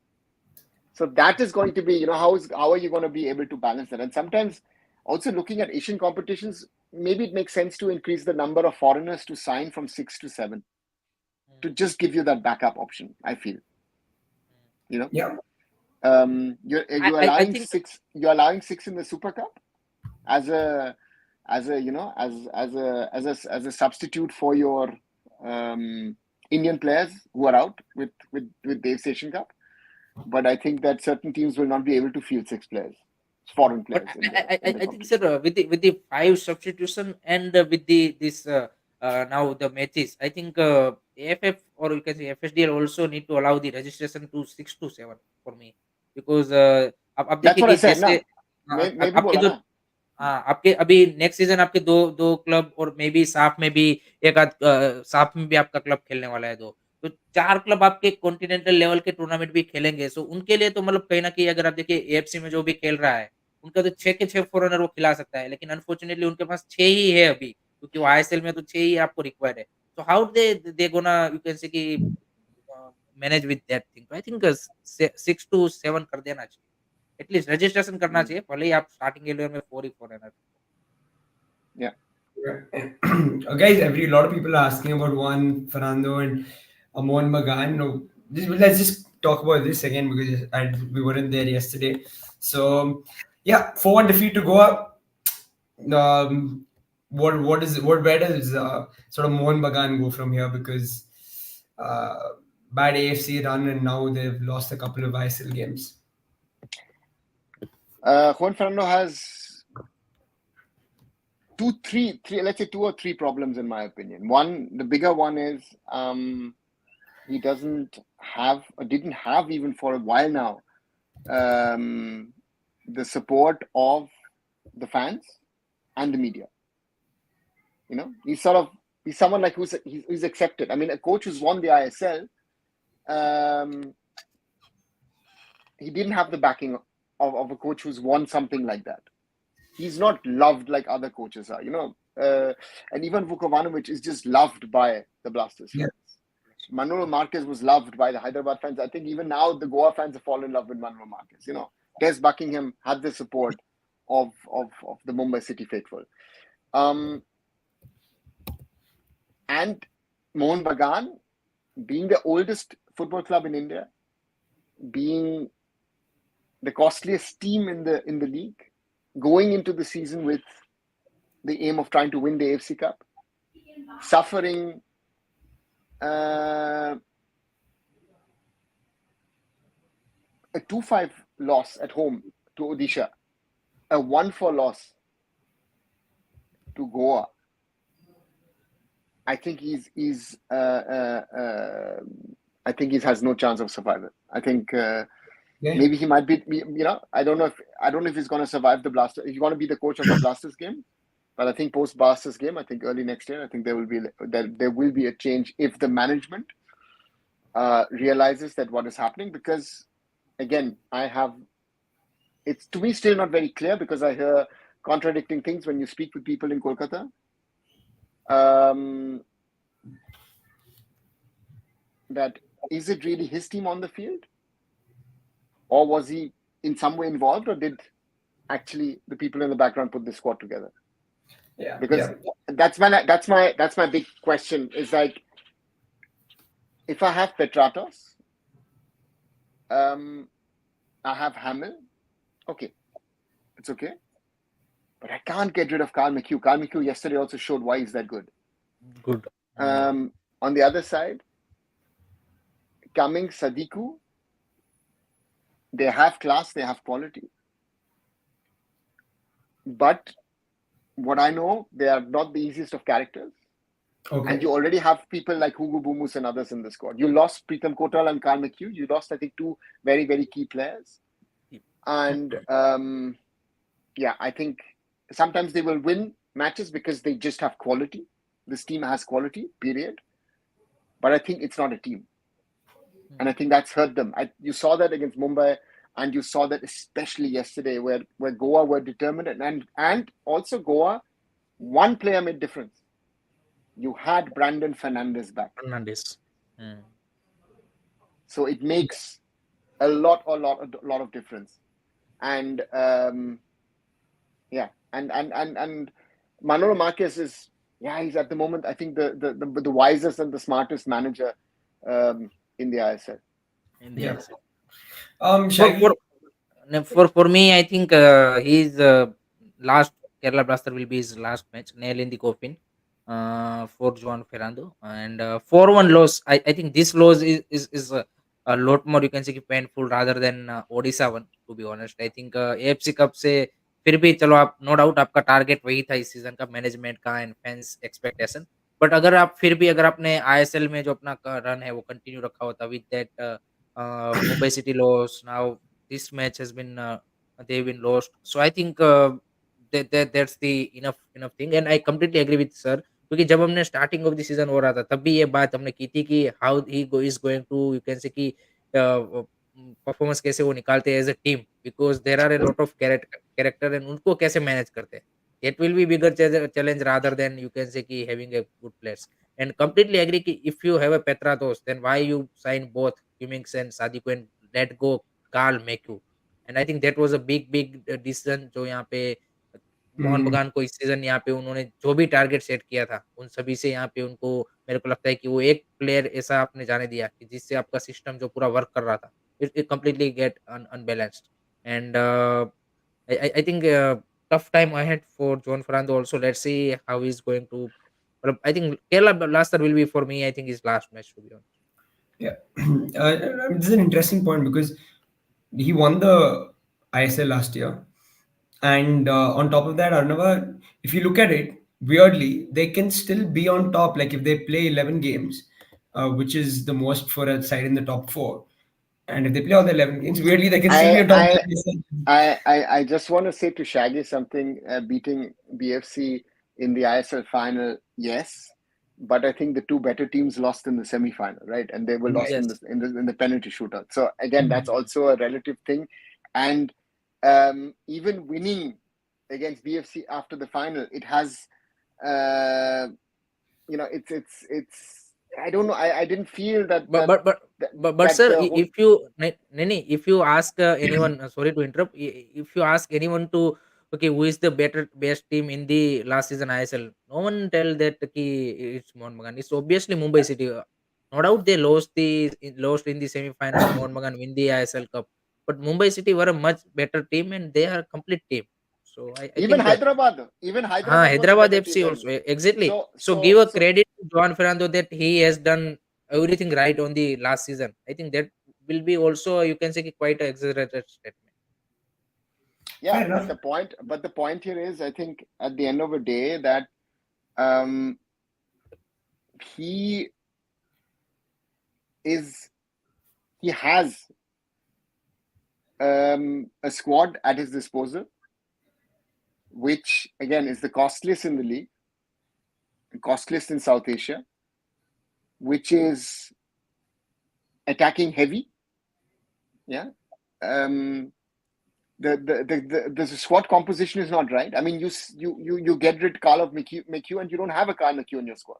[SPEAKER 3] So that is going to be, how are you going to be able to balance that? And sometimes also looking at Asian competitions, maybe it makes sense to increase the number of foreigners to sign from 6 to 7 to just give you that backup option, I feel.
[SPEAKER 1] Yeah.
[SPEAKER 3] You're
[SPEAKER 2] I
[SPEAKER 3] allowing
[SPEAKER 2] think
[SPEAKER 3] 6. You're allowing 6 in the Super Cup as a substitute for your Indian players who are out with Dave's Asian Cup. But I think that certain teams will not be able to field 6 players, foreign
[SPEAKER 2] But
[SPEAKER 3] players.
[SPEAKER 2] I think, sir, with the 5 substitution and with this now the matches, I think AFF or you can say FSDL also need to allow the registration to 6 to 7 for me, because अब
[SPEAKER 3] That's
[SPEAKER 2] देखिए
[SPEAKER 3] what I
[SPEAKER 2] कि
[SPEAKER 3] said.
[SPEAKER 2] जैसे
[SPEAKER 3] ना मैं भी
[SPEAKER 2] आपके
[SPEAKER 3] बोला
[SPEAKER 2] जो
[SPEAKER 3] ना.
[SPEAKER 2] आपके अभी नेक्स्ट सीजन आपके दो दो क्लब और मे बी साफ में भी एक आध साफ में भी आपका क्लब खेलने वाला है, दो तो 4 क्लब आपके कॉन्टिनेंटल लेवल के टूर्नामेंट भी खेलेंगे, सो उनके लिए तो मतलब कहीं ना कहीं अगर आप देखिए एएफसी में जो भी खेल रहा है उनका तो 6 के 6 फॉरनर वो खिला सकता है, लेकिन अनफॉर्चुनेटली उनके पास 6 ही है अभी, क्योंकि वो आईएसएल में तो 6 ही आपको रिक्वायर्ड है। So how they gonna you can say कि manage with that thing. I think 6 to 7 कर देना चाहिए, एटलीस्ट रजिस्ट्रेशन करना चाहिए, भले ही आप स्टार्टिंग 11 में 4 ही foreigner.
[SPEAKER 3] Yeah.
[SPEAKER 1] Guys, a lot of people are asking about Juan Fernando and Amon Magan. No, let's just talk about this again because we weren't there yesterday. So, yeah, 4-1 defeat to Goa. Where does sort of Mohun Bagan go from here? Because bad AFC run and now they've lost a couple of ISL games.
[SPEAKER 3] Juan Fernando has let's say 2 or 3 problems in my opinion. One, the bigger one is he didn't have even for a while now the support of the fans and the media. He's someone like who's accepted. I mean, a coach who's won the ISL, he didn't have the backing of a coach who's won something like that. He's not loved like other coaches are, and even Vukovanovic is just loved by the Blasters fans. Yeah. Manolo Marquez was loved by the Hyderabad fans. I think even now the Goa fans have fallen in love with Manolo Marquez. Des Buckingham had the support of the Mumbai City faithful. And Mohun Bagan, being the oldest football club in India, being the costliest team in the league, going into the season with the aim of trying to win the AFC Cup, suffering a 2-5 loss at home to Odisha, a 1-4 loss to Goa. I think he has no chance of survival. I think maybe he might be. I don't know if he's going to survive the Blasters. He's going to be the coach of the Blasters game, but I think post Blasters game, I think early next year, I think there will be a change if the management realizes that what is happening. Because again, it's to me still not very clear because I hear contradicting things when you speak with people in Kolkata. That is it really his team on the field, or was he in some way involved, or did actually the people in the background put the squad together?
[SPEAKER 1] Yeah,
[SPEAKER 3] because that's my big question. Is like, if I have Petratos, I have Hamill, okay, it's okay, but I can't get rid of Carl McHugh. Carl McHugh yesterday also showed why he's that good.
[SPEAKER 2] Good.
[SPEAKER 3] On the other side, Cummings, Sadiku, they have class, they have quality. But what I know, they are not the easiest of characters. Okay. And you already have people like Hugo Bumus and others in the squad. You lost Pritam Kotal and Carl McHugh. You lost, I think, 2 very, very key players. And I think sometimes they will win matches because they just have quality. This team has quality, period. But I think it's not a team. And I think that's hurt them. You saw that against Mumbai, and you saw that especially yesterday where Goa were determined. And also Goa, one player made difference. you had Brandon Fernandes back.
[SPEAKER 2] Fernandes.
[SPEAKER 3] So it makes a lot of difference. And and Manolo Marquez is, he's at the moment, I think, the wisest and the smartest manager in the ISL.
[SPEAKER 2] In the
[SPEAKER 1] Yeah.
[SPEAKER 2] ISL.
[SPEAKER 1] Shaggy.
[SPEAKER 2] For me, I think his last Kerala Blaster will be his last match, nail in the coffin for Juan Ferrando, and 4-1 loss. I think this loss is a lot more, you can say, painful rather than Odisha one. To be honest, I think AFC Cup से फिर भी चलो आप no doubt आपका target वही था इस season का, मैनेजमेंट का एंड फैंस एक्सपेक्टेशन, बट अगर आप फिर भी अगर आपने आईएसएल में जो अपना रन है वो कंटिन्यू रखा होता with that Mumbai City loss. Now this match has been they've been lost. So I think that's the enough thing. And I completely agree with sir. क्योंकि जब हमने स्टार्टिंग ऑफ द सीजन हो रहा था तब भी ये बात हमने की थी कि how he is going to you can say कि परफॉर्मेंस कैसे वो निकालते हैं as a team, because there are a lot of character and उनको कैसे मैनेज करते हैं, it will be bigger challenge rather than you can say ki having a good players. And completely agree ki if you have a Petratos, then why you sign both Cummings and Sadiku and let go Carl Meku. And I think that was a big decision जो यहाँ पे मोहन बगान को इस season यहाँ पे उन्होंने जो भी टारगेट सेट किया था उन सभी से यहाँ पे उनको मेरे को लगता है कि वो एक प्लेयर ऐसा आपने जाने दिया कि जिससे आपका सिस्टम जो पूरा वर्क कर रहा था it completely gate unbalanced. And I think tough time ahead for John Fernando also. Let's see how he's going to. Well, I think Kerala Blaster will be for me. I think his last match to be honest.
[SPEAKER 1] Yeah. This is an interesting point because he won the ISL last year. And on top of that, Arnava, if you look at it, weirdly, they can still be on top. Like if they play 11 games, which is the most for a side in the top four. And if they play all the 11 games, weirdly, they can still be a top
[SPEAKER 3] I,
[SPEAKER 1] four.
[SPEAKER 3] I just want to say to Shaggy something. Beating BFC in the ISL final, yes, but I think the two better teams lost in the semi-final, right? And they were
[SPEAKER 1] Right.
[SPEAKER 3] lost
[SPEAKER 2] Yes.
[SPEAKER 3] in the penalty shootout. So again, that's also a relative thing. And even winning against BFC after the final, it has, it's. I don't know. I didn't feel that
[SPEAKER 2] But
[SPEAKER 3] that
[SPEAKER 2] sir,
[SPEAKER 3] the whole.
[SPEAKER 2] if you Nani, if you ask anyone, sorry to interrupt, if you ask anyone to okay, who is the best team in the last season ISL, no one tell that ki it's Mohun Bagan. It's obviously Mumbai City. No doubt they lost in the semi-final and Mohun Bagan win the ISL Cup. But Mumbai City were a much better team and they are a complete team. So I
[SPEAKER 3] Even
[SPEAKER 2] think
[SPEAKER 3] Hyderabad was a
[SPEAKER 2] Hyderabad
[SPEAKER 3] better team
[SPEAKER 2] FC
[SPEAKER 3] than.
[SPEAKER 2] also exactly.
[SPEAKER 3] So
[SPEAKER 2] So give
[SPEAKER 3] so
[SPEAKER 2] a
[SPEAKER 3] so
[SPEAKER 2] credit to Juan Fernando that he has done everything right on the last season. I think that will be also you can say quite an exaggerated statement.
[SPEAKER 3] yeah,
[SPEAKER 1] Fair enough.
[SPEAKER 3] but the point here is, I think at the end of the day that um he is he has a squad at his disposal, which again is the costliest in the league, costliest in South Asia, which is attacking heavy. Yeah. The squad composition is not right. I mean, you get rid Carl of McHugh and you don't have a Carl McHugh in your squad,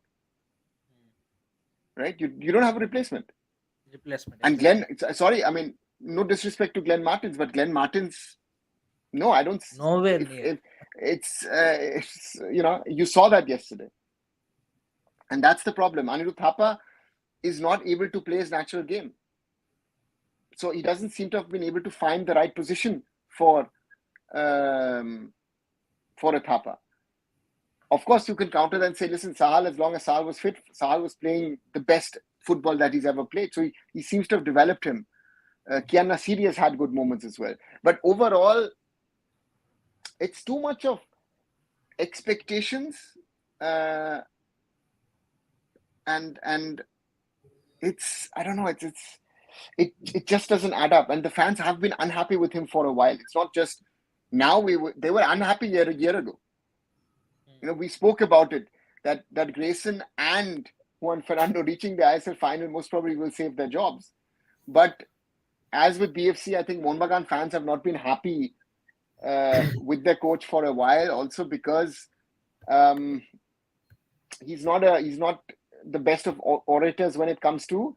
[SPEAKER 3] right? You don't have a replacement.
[SPEAKER 2] Replacement.
[SPEAKER 3] And
[SPEAKER 2] Exactly.
[SPEAKER 3] Glenn, sorry, I mean, no disrespect to Glenn Martins, but Glenn Martins, no, I don't.
[SPEAKER 2] Nowhere
[SPEAKER 3] If
[SPEAKER 2] near.
[SPEAKER 3] it's you saw that yesterday, and that's the problem. Anirudh Thapa is not able to play his natural game, so he doesn't seem to have been able to find the right position for a Thapa. Of course, you can counter that and say, listen, Sahal, as long as Sahal was fit, Sahal was playing the best football that he's ever played. So he seems to have developed him. Kian Nasiri has had good moments as well. But overall, it's too much of expectations and it's, I don't know, it just doesn't add up. And the fans have been unhappy with him for a while. It's not just now. They were unhappy a year ago. We spoke about it, that Grayson and Juan Fernando reaching the ISL final most probably will save their jobs. But as with BFC, I think Mohun Bagan fans have not been happy with their coach for a while, also because he's not the best of orators when it comes to,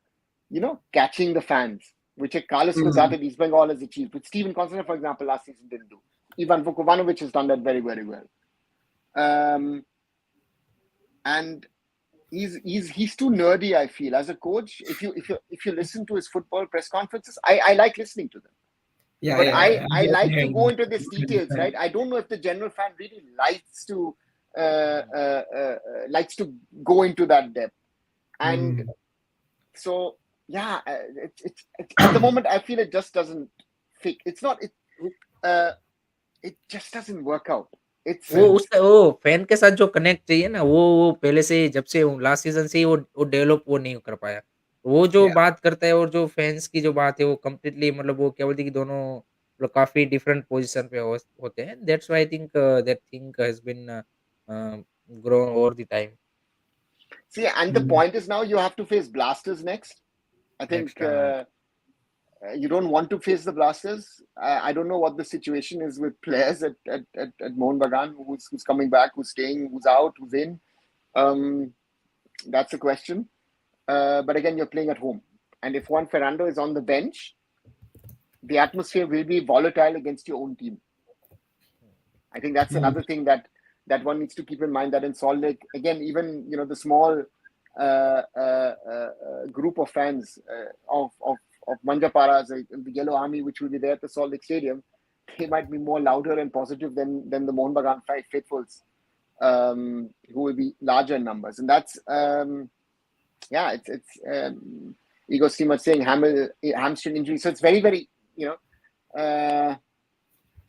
[SPEAKER 3] catching the fans, which Carlos Gonzalez at East Bengal has achieved, which Steven Constantine, for example, last season didn't do. Ivan Vukovanovic has done that very, very well. And he's too nerdy, I feel. As a coach, if you listen to his football press conferences, I like listening to them.
[SPEAKER 1] Yeah,
[SPEAKER 3] But
[SPEAKER 1] yeah,
[SPEAKER 3] I like to go into these details, right? I don't know if the general fan really likes to go into that depth. And so, yeah, it's at the moment I feel it just doesn't fit. It's not it just doesn't work out. It's
[SPEAKER 2] वो fan के साथ जो connect चाहिए ना, वो पहले से ही, जब से लास्ट सीज़न से ही वो डेवलप वो नहीं कर पाया। वो जो
[SPEAKER 1] yeah,
[SPEAKER 2] बात करता है और जो फैन्स की जो बात है वो कंप्लीटली, मतलब वो क्या बोलते हैं कि दोनों मतलब काफ़ी डिफरेंट पोज़ीशन पे होते हैं। That's why I think that thing has been grown over the time.
[SPEAKER 3] see, and the point is now you have to face Blasters next. I think
[SPEAKER 2] next हाँ।
[SPEAKER 3] you don't want to face the Blasters. I don't know what the situation is with players at Mohun Bagan, who's coming back, who's staying, who's out, who's in. That's a question. But again, you're playing at home. And if Juan Ferrando is on the bench, the atmosphere will be volatile against your own team. I think that's another thing that one needs to keep in mind, that in Salt Lake, again, even, the small group of fans of Manjaparas, the Yellow Army, which will be there at the Salt Lake Stadium, they might be more louder and positive than the Mohun Bagan faithfuls, who will be larger in numbers. And that's, it's Igor Stimac saying hamstring injury. So it's very, very,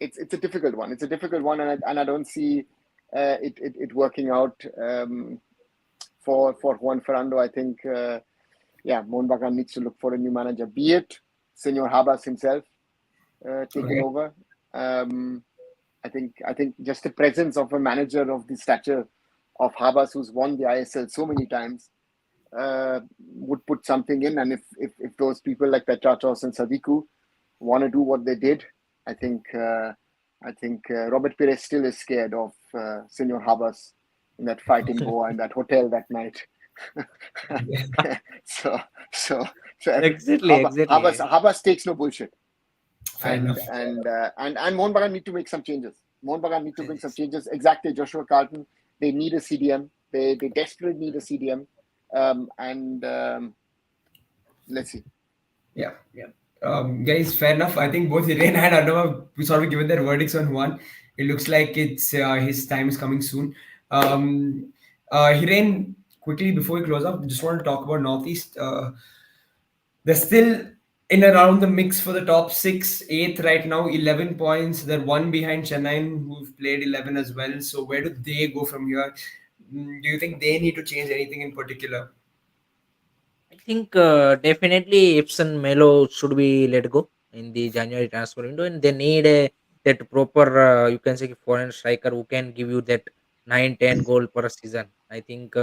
[SPEAKER 3] it's a difficult one. It's a difficult one, and I don't see it working out for Juan Ferrando. I think, Mohun Bagan needs to look for a new manager, be it Senor Habas himself taking over. I think just the presence of a manager of the stature of Habas, who's won the ISL so many times, would put something in. And if those people like Petrachos and Sadiku want to do what they did, I think Robert Pires still is scared of Senor Habas in that fight in Goa and that hotel that night. so
[SPEAKER 2] Exactly.
[SPEAKER 3] Habas takes no bullshit.
[SPEAKER 1] fair enough.
[SPEAKER 3] And Mohun Bagan need to make some changes. Mohun Bagan need to bring some changes. Exactly, Joshua Carlton. They need a CDM. They desperately need a CDM. Let's see.
[SPEAKER 1] Yeah. Guys, fair enough. I think both Hiren and Arnav we sort of given their verdicts on Juan. It looks like it's his time is coming soon. Hiren, quickly before we close up, just want to talk about Northeast. They're still in around the mix for the top 6, 8th right now, 11 points. They're one behind Chennai, who've played 11 as well. So where do they go from here? Do you think they need to change anything in particular?
[SPEAKER 2] I think definitely Epson Melo should be let go in the January transfer window, and they need that proper, you can say, foreign striker who can give you that 9-10 goal per season. I think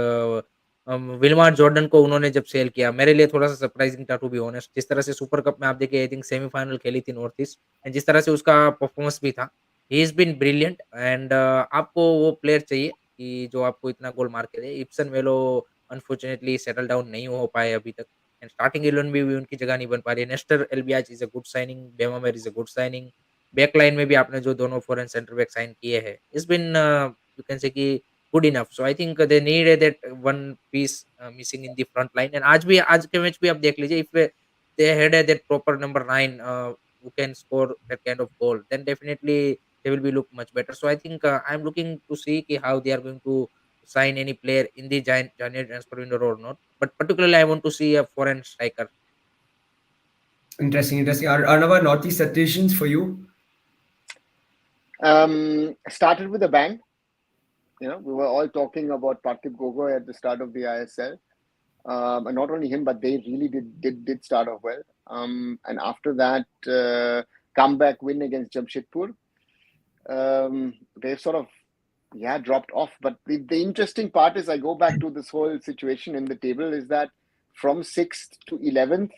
[SPEAKER 2] Wilmar Jordan को उन्होंने जब cell किया, मेरे लिए थोड़ा सा surprising था, to be honest. जिस तरह से सुपर कप में आप देखिए, आई थिंक सेमीफाइनल खेली थी नॉर्थ ईस्ट, एंड जिस तरह से उसका परफॉर्मेंस भी था, he is been brilliant. And आपको वो प्लेयर चाहिए कि जो आपको इतना गोल मार के दे। इप्सन मेलो अनफॉर्चुनेटली सेटल डाउन नहीं हो पाए अभी तक, एंड स्टार्टिंग 11 में भी उनकी जगह नहीं बन पा रही है। Nestor Albiach is a good signing, Bemamer is a good signing. Back line में भी आपने जो दोनों फॉरेन सेंटर बैक साइन किए हैं, it's been you can say कि good enough. So I think they need that one piece missing in the front line. And आज के मैच भी आप देख लीजिए, if they had that proper number 9 who can score that kind of goal, then definitely they will be look much better. So I think I'm looking to see how they are going to sign any player in the January transfer window or not. But particularly I want to see a foreign striker.
[SPEAKER 1] Interesting. Another Northeast suggestions for you?
[SPEAKER 3] Started with a bang. We were all talking about Parthiv Gogoi at the start of the ISL. And not only him, but they really did start off well. And after that comeback win against Jamshedpur, they've sort of dropped off. But the interesting part is, I go back to this whole situation in the table, is that from 6th to 11th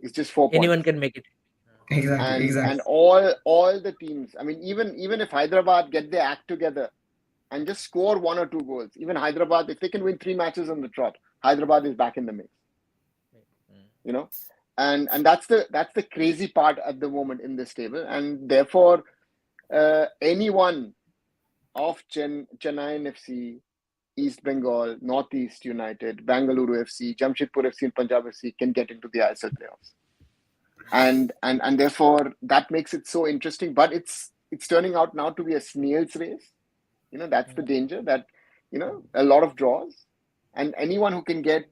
[SPEAKER 3] is just 4 points.
[SPEAKER 2] Anyone can make it.
[SPEAKER 1] Exactly.
[SPEAKER 3] And all the teams, I mean, even if Hyderabad get their act together, and just score 1 or 2 goals. Even Hyderabad, if they can win 3 matches on the trot, Hyderabad is back in the mix. You know, and that's the crazy part at the moment in this table, and therefore anyone of Chennai FC, East Bengal, Northeast United, Bengaluru FC, Jamshedpur FC, and Punjab FC can get into the ISL playoffs, and therefore that makes it so interesting. But it's turning out now to be a snail's race. You know, that's the danger, that a lot of draws, and anyone who can get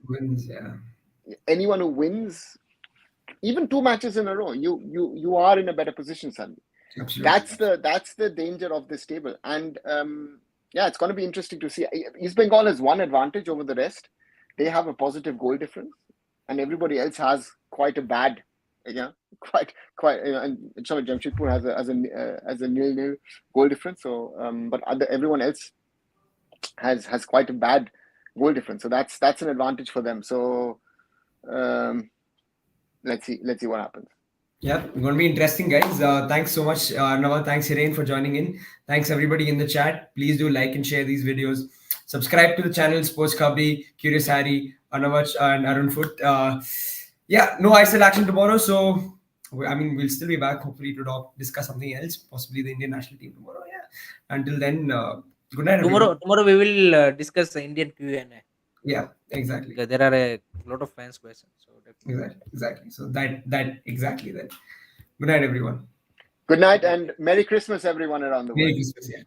[SPEAKER 1] Wins, yeah.
[SPEAKER 3] anyone who wins even 2 matches in a row, you are in a better position, Sandy.
[SPEAKER 1] Absolutely.
[SPEAKER 3] That's the danger of this table. And it's going to be interesting to see. East Bengal has one advantage over the rest. They have a positive goal difference, and everybody else has quite a bad, quite. And sorry, Jamshedpur has a 0-0 goal difference. So, but everyone else has quite a bad goal difference. So that's an advantage for them. So, let's see what happens.
[SPEAKER 1] Yeah, going to be interesting, guys. Thanks so much, Arnav. Thanks, Hiren, for joining in. Thanks, everybody in the chat. Please do like and share these videos. Subscribe to the channel, Sports Kabli, Curious Harry, Arnav, and Arun Foot. No ISL action tomorrow. So, we'll still be back, hopefully, to discuss something else, possibly the Indian national team tomorrow. Yeah. Until then, good night, everyone.
[SPEAKER 2] Tomorrow we will discuss the Indian Q&A.
[SPEAKER 1] Yeah, exactly.
[SPEAKER 2] Because there are a lot of fans questions. So
[SPEAKER 1] Exactly. So that exactly that. Good night, everyone.
[SPEAKER 3] Good night and Merry Christmas, everyone around the world.
[SPEAKER 1] Merry Christmas, yeah.